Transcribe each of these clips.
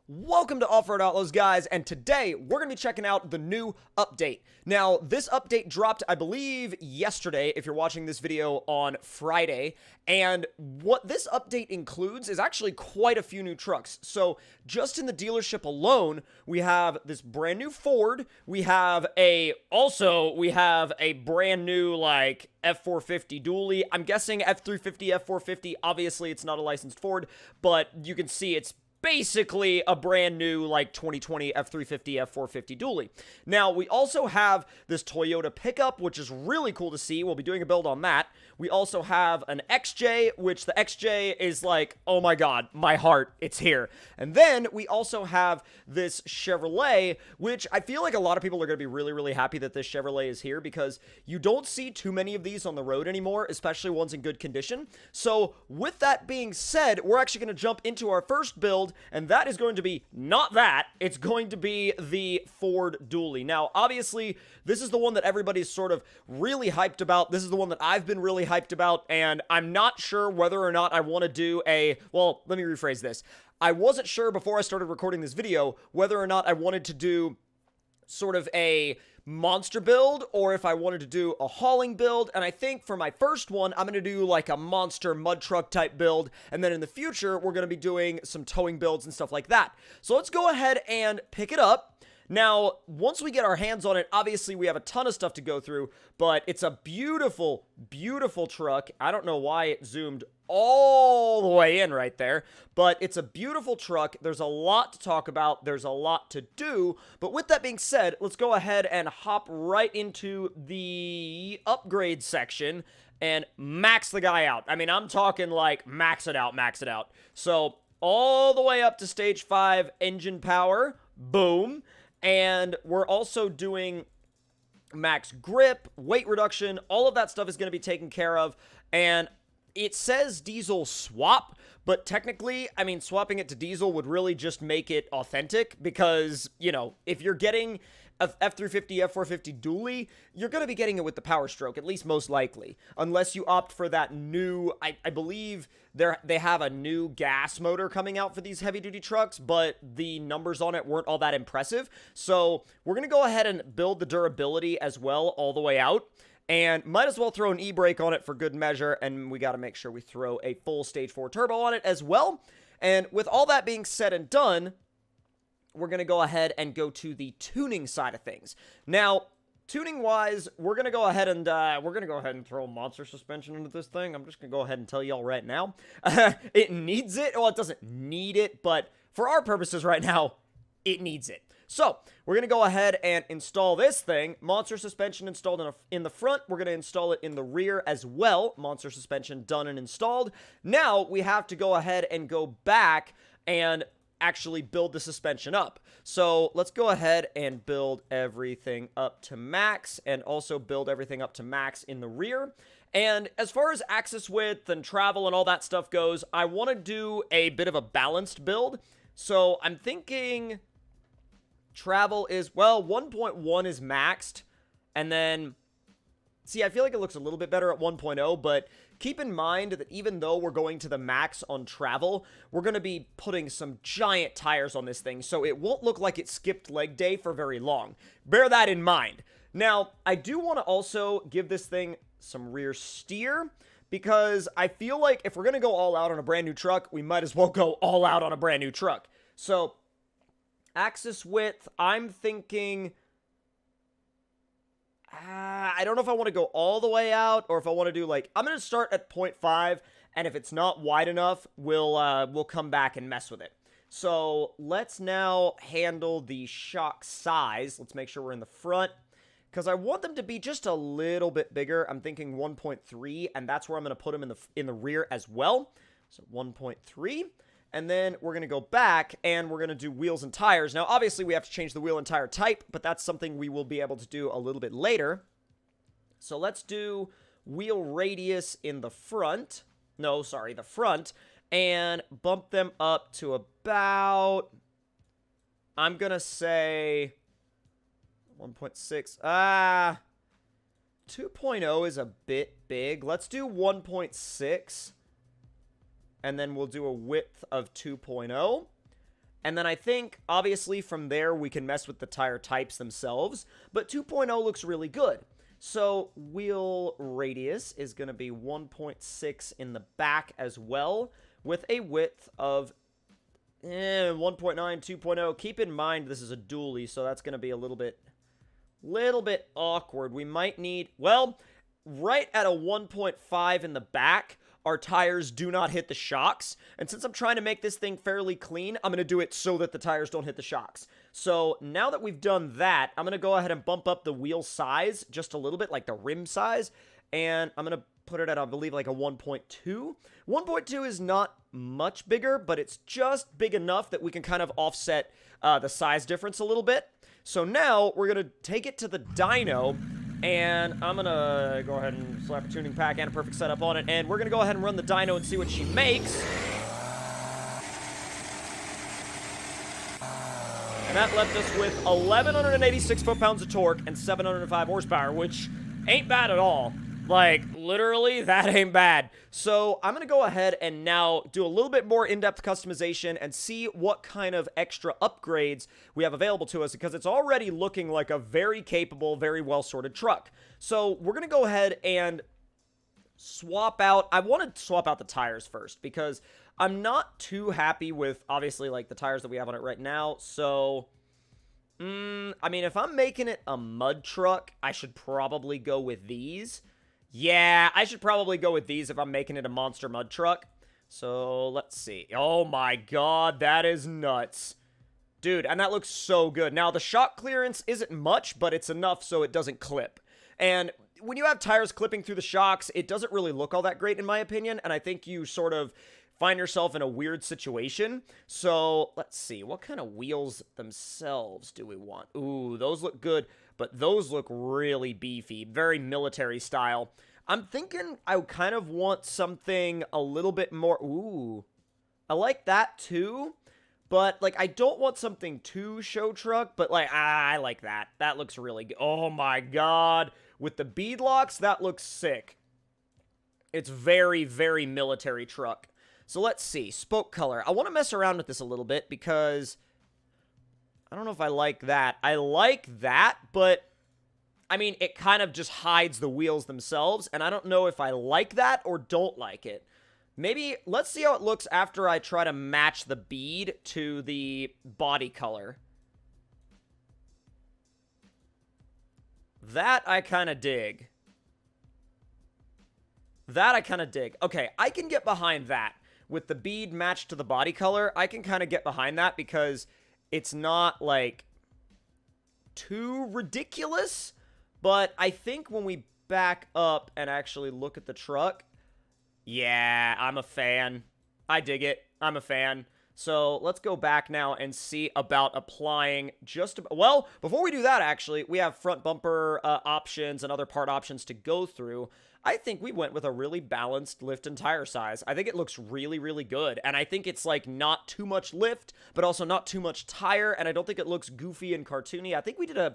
Welcome to OffRoad Outlaws, guys, and today we're going to be checking out the new update. Now, this update dropped, I believe, yesterday, if you're watching this video on Friday, and what this update includes is actually quite a few new trucks. So, just in the dealership alone, we have this brand new Ford, we have a brand new, F450 dually. I'm guessing F350, F450, obviously it's not a licensed Ford, but you can see it's basically a brand new 2020 F350, F450 dually. Now, we also have this Toyota pickup, which is really cool to see. We'll be doing a build on that. We also have an XJ, which the XJ is like, oh my god, my heart, it's here. And then we also have this Chevrolet, which I feel like a lot of people are going to be really, really happy that this Chevrolet is here because you don't see too many of these on the road anymore, especially ones in good condition. So with that being said, we're actually going to jump into our first build, and that is going to be not that. It's going to be the Ford dually. Now, obviously, this is the one that everybody's sort of really hyped about. This is the one that I've been really hyped about, and I'm not sure whether or not I want to do well, let me rephrase this. I wasn't sure before I started recording this video whether or not I wanted to do sort of a monster build or if I wanted to do a hauling build, and I think for my first one I'm going to do like a monster mud truck type build, and then in the future we're going to be doing some towing builds and stuff like that. So let's go ahead and pick it up. Now, once we get our hands on it, obviously we have a ton of stuff to go through, but it's a beautiful, beautiful truck. I don't know why it zoomed all the way in right there, but it's a beautiful truck. There's a lot to talk about. There's a lot to do, but with that being said, let's go ahead and hop right into the upgrade section and max the guy out. I mean, I'm talking like max it out, max it out. So, all the way up to stage 5 engine power, boom. And we're also doing max grip, weight reduction, all of that stuff is going to be taken care of. And it says diesel swap, but technically, I mean, swapping it to diesel would really just make it authentic because, you know, if you're getting a F350, F450 dually, you're going to be getting it with the Power Stroke, at least most likely, unless you opt for that new, I believe they have a new gas motor coming out for these heavy-duty trucks, but the numbers on it weren't all that impressive. So we're going to go ahead and build the durability as well all the way out. And might as well throw an e-brake on it for good measure, and we got to make sure we throw a full Stage 4 turbo on it as well. And with all that being said and done, we're going to go ahead and go to the tuning side of things. Now, tuning-wise, we're going to go ahead and throw a monster suspension into this thing. I'm just going to go ahead and tell y'all right now. It needs it. Well, it doesn't need it, but for our purposes right now, it needs it. So, we're going to go ahead and install this thing. Monster suspension installed in the front. We're going to install it in the rear as well. Monster suspension done and installed. Now, we have to go ahead and go back and actually build the suspension up. So, let's go ahead and build everything up to max and also build everything up to max in the rear. And as far as axis width and travel and all that stuff goes, I want to do a bit of a balanced build. So, I'm thinking travel is, well, 1.1 is maxed, and then, see, I feel like it looks a little bit better at 1.0, but keep in mind that even though we're going to the max on travel, we're going to be putting some giant tires on this thing, so it won't look like it skipped leg day for very long. Bear that in mind. Now, I do want to also give this thing some rear steer, because I feel like if we're going to go all out on a brand new truck, we might as well go all out on a brand new truck. So, axis width, I'm thinking, I don't know if I want to go all the way out or if I want to do I'm going to start at 0.5, and if it's not wide enough, we'll come back and mess with it. So let's now handle the shock size. Let's make sure we're in the front, because I want them to be just a little bit bigger. I'm thinking 1.3, and that's where I'm going to put them in the rear as well. So 1.3. And then we're going to go back and we're going to do wheels and tires. Now, obviously, we have to change the wheel and tire type, but that's something we will be able to do a little bit later. So let's do wheel radius in the front. No, sorry, the front. And bump them up to about, I'm going to say 1.6. 2.0 is a bit big. Let's do 1.6. And then we'll do a width of 2.0. And then I think, obviously, from there, we can mess with the tire types themselves. But 2.0 looks really good. So wheel radius is going to be 1.6 in the back as well, with a width of 1.9, 2.0. Keep in mind this is a dually, so that's going to be a little bit awkward. We might need, well, right at a 1.5 in the back, our tires do not hit the shocks. And since I'm trying to make this thing fairly clean, I'm going to do it so that the tires don't hit the shocks. So now that we've done that, I'm going to go ahead and bump up the wheel size just a little bit, like the rim size. And I'm going to put it at, I believe, like a 1.2. 1.2 is not much bigger, but it's just big enough that we can kind of offset the size difference a little bit. So now we're going to take it to the dyno. And I'm going to go ahead and slap a tuning pack and a perfect setup on it. And we're going to go ahead and run the dyno and see what she makes. And that left us with 1,186 foot-pounds of torque and 705 horsepower, which ain't bad at all. Like, literally, that ain't bad. So I'm going to go ahead and now do a little bit more in-depth customization and see what kind of extra upgrades we have available to us, because it's already looking like a very capable, very well-sorted truck. So we're going to go ahead and swap out. I want to swap out the tires first, because I'm not too happy with, obviously, like, the tires that we have on it right now. So I mean, if I'm making it a mud truck, I should probably go with these. Yeah, I should probably go with these if I'm making it a monster mud truck. So, let's see. Oh my god, that is nuts. Dude, and that looks so good. Now, the shock clearance isn't much, but it's enough so it doesn't clip. And when you have tires clipping through the shocks, it doesn't really look all that great, in my opinion. And I think you sort of find yourself in a weird situation. So, let's see. What kind of wheels themselves do we want? Ooh, those look good. But those look really beefy, very military style. I'm thinking I kind of want something a little bit more. Ooh, I like that too. But, like, I don't want something too show truck. But, like, I like that. That looks really good. Oh, my God. With the bead locks, that looks sick. It's very, very military truck. So, let's see. Spoke color. I want to mess around with this a little bit because I don't know if I like that. I like that, but I mean, it kind of just hides the wheels themselves, and I don't know if I like that or don't like it. Maybe, let's see how it looks after I try to match the bead to the body color. That I kind of dig. That I kind of dig. Okay, I can get behind that. With the bead matched to the body color, I can kind of get behind that because it's not, like, too ridiculous, but I think when we back up and actually look at the truck, yeah, I'm a fan. I dig it. I'm a fan. So let's go back now and see about applying well, before we do that, actually, we have front bumper options and other part options to go through. I think we went with a really balanced lift and tire size. I think it looks really, really good. And I think it's, like, not too much lift, but also not too much tire. And I don't think it looks goofy and cartoony. I think we did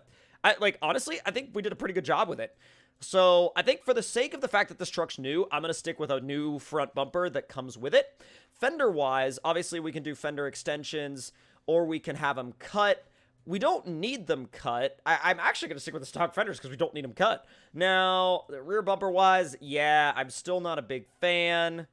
honestly, I think we did a pretty good job with it. So I think for the sake of the fact that this truck's new, I'm going to stick with a new front bumper that comes with it. Fender-wise, obviously we can do fender extensions, or we can have them cut. We don't need them cut. I'm actually going to stick with the stock fenders because we don't need them cut. Now, the rear bumper-wise, yeah, I'm still not a big fan.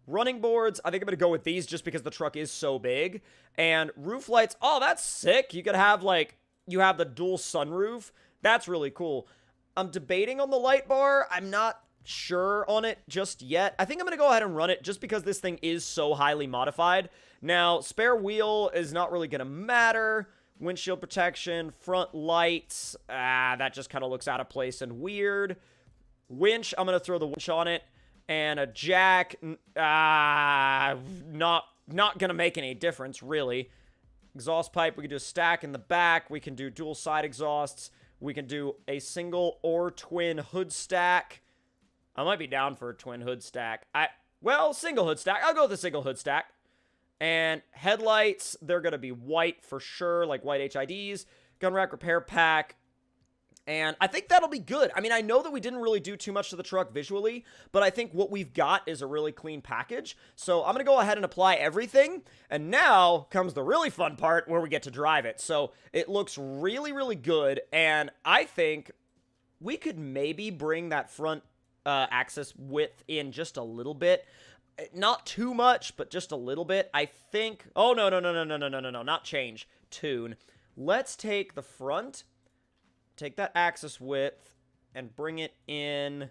Running boards, I think I'm going to go with these just because the truck is so big. And roof lights, oh, that's sick. You could have, like, you have the dual sunroof. That's really cool. I'm debating on the light bar. I'm not sure on it just yet. I think I'm going to go ahead and run it just because this thing is so highly modified. Now, spare wheel is not really going to matter. Windshield protection, front lights, that just kind of looks out of place and weird. Winch, I'm going to throw the winch on it. And a jack, not going to make any difference, really. Exhaust pipe, we can do a stack in the back. We can do dual side exhausts. We can do a single or twin hood stack. I might be down for a twin hood stack. Single hood stack. I'll go with a single hood stack. And headlights, they're going to be white for sure, like white HIDs. Gun rack repair pack. And I think that'll be good. I mean, I know that we didn't really do too much to the truck visually, but I think what we've got is a really clean package. So I'm going to go ahead and apply everything. And now comes the really fun part where we get to drive it. So it looks really, really good. And I think we could maybe bring that front axis width in just a little bit. Not too much, but just a little bit. I think... Oh, no, not change. Tune. Let's take the front... Take that axis width and bring it in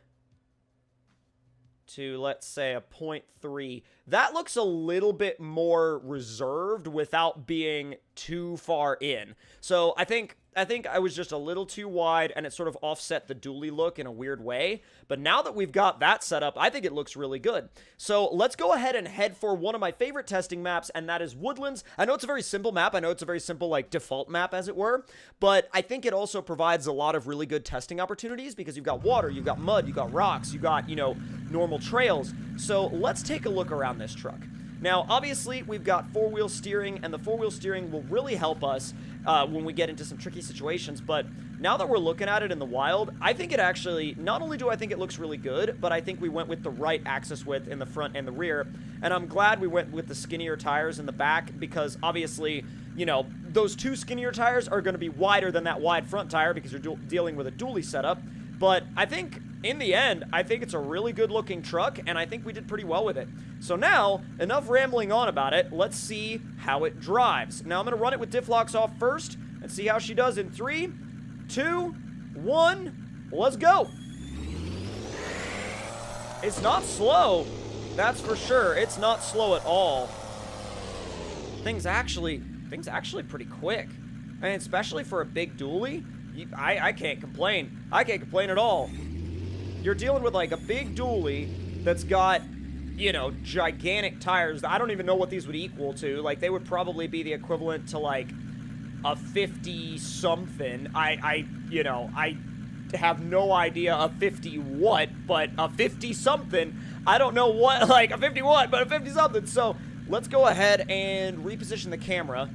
to, let's say, a 0.3. That looks a little bit more reserved without being too far in. So I think I was just a little too wide, and it sort of offset the dually look in a weird way. But now that we've got that set up, I think it looks really good. So let's go ahead and head for one of my favorite testing maps, and that is Woodlands. I know it's a very simple map. I know it's a very simple, like, default map, as it were. But I think it also provides a lot of really good testing opportunities because you've got water, you've got mud, you've got rocks, you've got, you know, normal trails. So let's take a look around this truck. Now, obviously, we've got four-wheel steering, and the four-wheel steering will really help us when we get into some tricky situations, but now that we're looking at it in the wild, I think it actually, not only do I think it looks really good, but I think we went with the right axis width in the front and the rear, and I'm glad we went with the skinnier tires in the back, because obviously, you know, those two skinnier tires are going to be wider than that wide front tire because you're dealing with a dually setup, but I think... In the end, I think it's a really good-looking truck, and I think we did pretty well with it. So now, enough rambling on about it, let's see how it drives. Now, I'm going to run it with diff locks off first, and see how she does in 3, 2, 1, let's go! It's not slow, that's for sure. It's not slow at all. Things actually pretty quick. I mean, especially for a big dually, I can't complain. I can't complain at all. You're dealing with, like, a big dually that's got, you know, gigantic tires. I don't even know what these would equal to. Like, they would probably be the equivalent to, like, a 50-something. I have no idea a 50 what, but a 50-something. I don't know what, like, a 50 what, but a 50-something. So, let's go ahead and reposition the camera.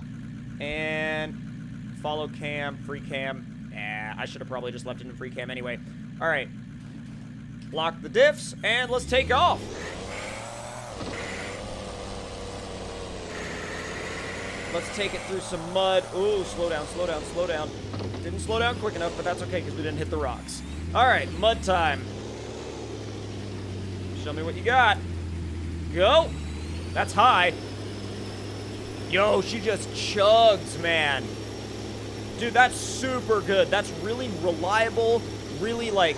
And follow cam, free cam. I should have probably just left it in free cam anyway. All right. Lock the diffs, and let's take off. Let's take it through some mud. Ooh, slow down, slow down, slow down. Didn't slow down quick enough, but that's okay because we didn't hit the rocks. All right, mud time. Show me what you got. Go. That's high. Yo, she just chugs, man. Dude, that's super good. That's really reliable, really, like...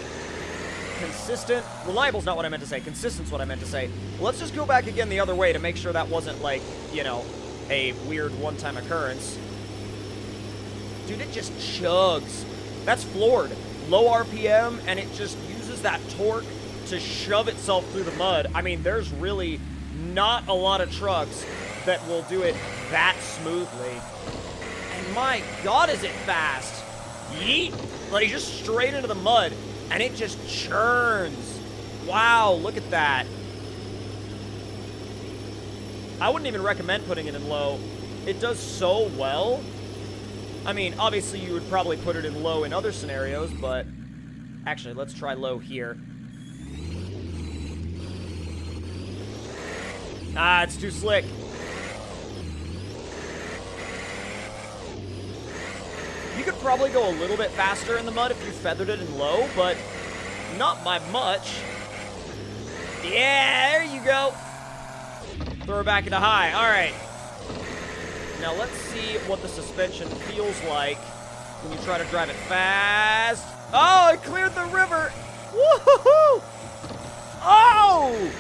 consistent. Reliable's not what I meant to say. Consistent's what I meant to say. Let's just go back again the other way to make sure that wasn't, like, you know, a weird one-time occurrence. Dude, it just chugs. That's floored. Low RPM, and it just uses that torque to shove itself through the mud. I mean, there's really not a lot of trucks that will do it that smoothly. And my God, is it fast. Yeet. Like, just straight into the mud. And it just churns. Wow, look at that. I wouldn't even recommend putting it in low. It does so well. I mean, obviously you would probably put it in low in other scenarios, but... Actually, let's try low here. Ah, it's too slick. You could probably go a little bit faster in the mud if you feathered it in low, but not by much. Yeah, there you go. Throw it back into high. All right. Now let's see what the suspension feels like when you try to drive it fast. Oh, it cleared the river. Woohoo! Oh!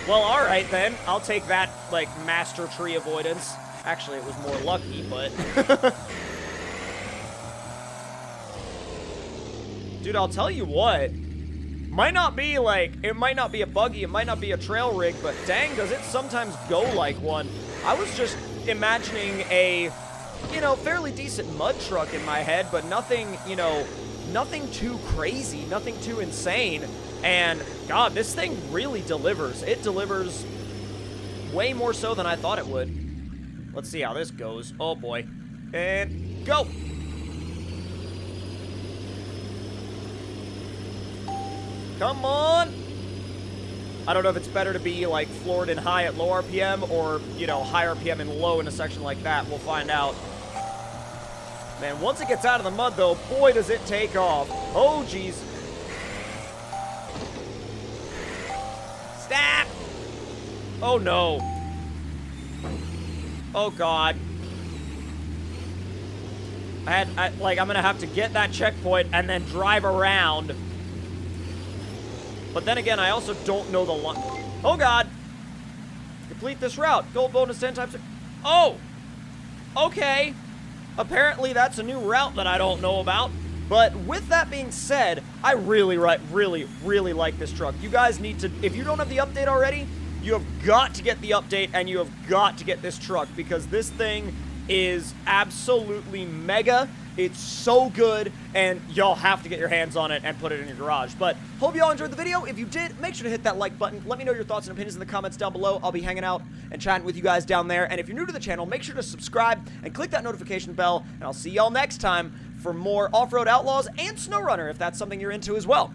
Well, all right then. I'll take that, like, master tree avoidance. Actually, it was more lucky, but... Dude, I'll tell you what, might not be like, it might not be a buggy, it might not be a trail rig, but dang, does it sometimes go like one. I was just imagining a, you know, fairly decent mud truck in my head, but nothing, you know, nothing too crazy, nothing too insane, and God, this thing really delivers. It delivers way more so than I thought it would. Let's see how this goes. Oh boy. And go! Come on. I don't know if it's better to be, like, floored and high at low RPM or, you know, high RPM and low in a section like that. We'll find out. Man, once it gets out of the mud, though, boy, does it take off. Oh, jeez. Stop! Oh, no. Oh, God. I'm going to have to get that checkpoint and then drive around. But then again, I also don't know the line. Oh, God. Complete this route. Gold bonus 10 times. Oh! Okay. Apparently, that's a new route that I don't know about. But with that being said, I really like this truck. You guys need to, if you don't have the update already, you have got to get the update and you have got to get this truck because this thing is absolutely mega. It's so good, and y'all have to get your hands on it and put it in your garage. But hope y'all enjoyed the video. If you did, make sure to hit that like button. Let me know your thoughts and opinions in the comments down below. I'll be hanging out and chatting with you guys down there. And if you're new to the channel, make sure to subscribe and click that notification bell. And I'll see y'all next time for more Off-Road Outlaws and SnowRunner, if that's something you're into as well.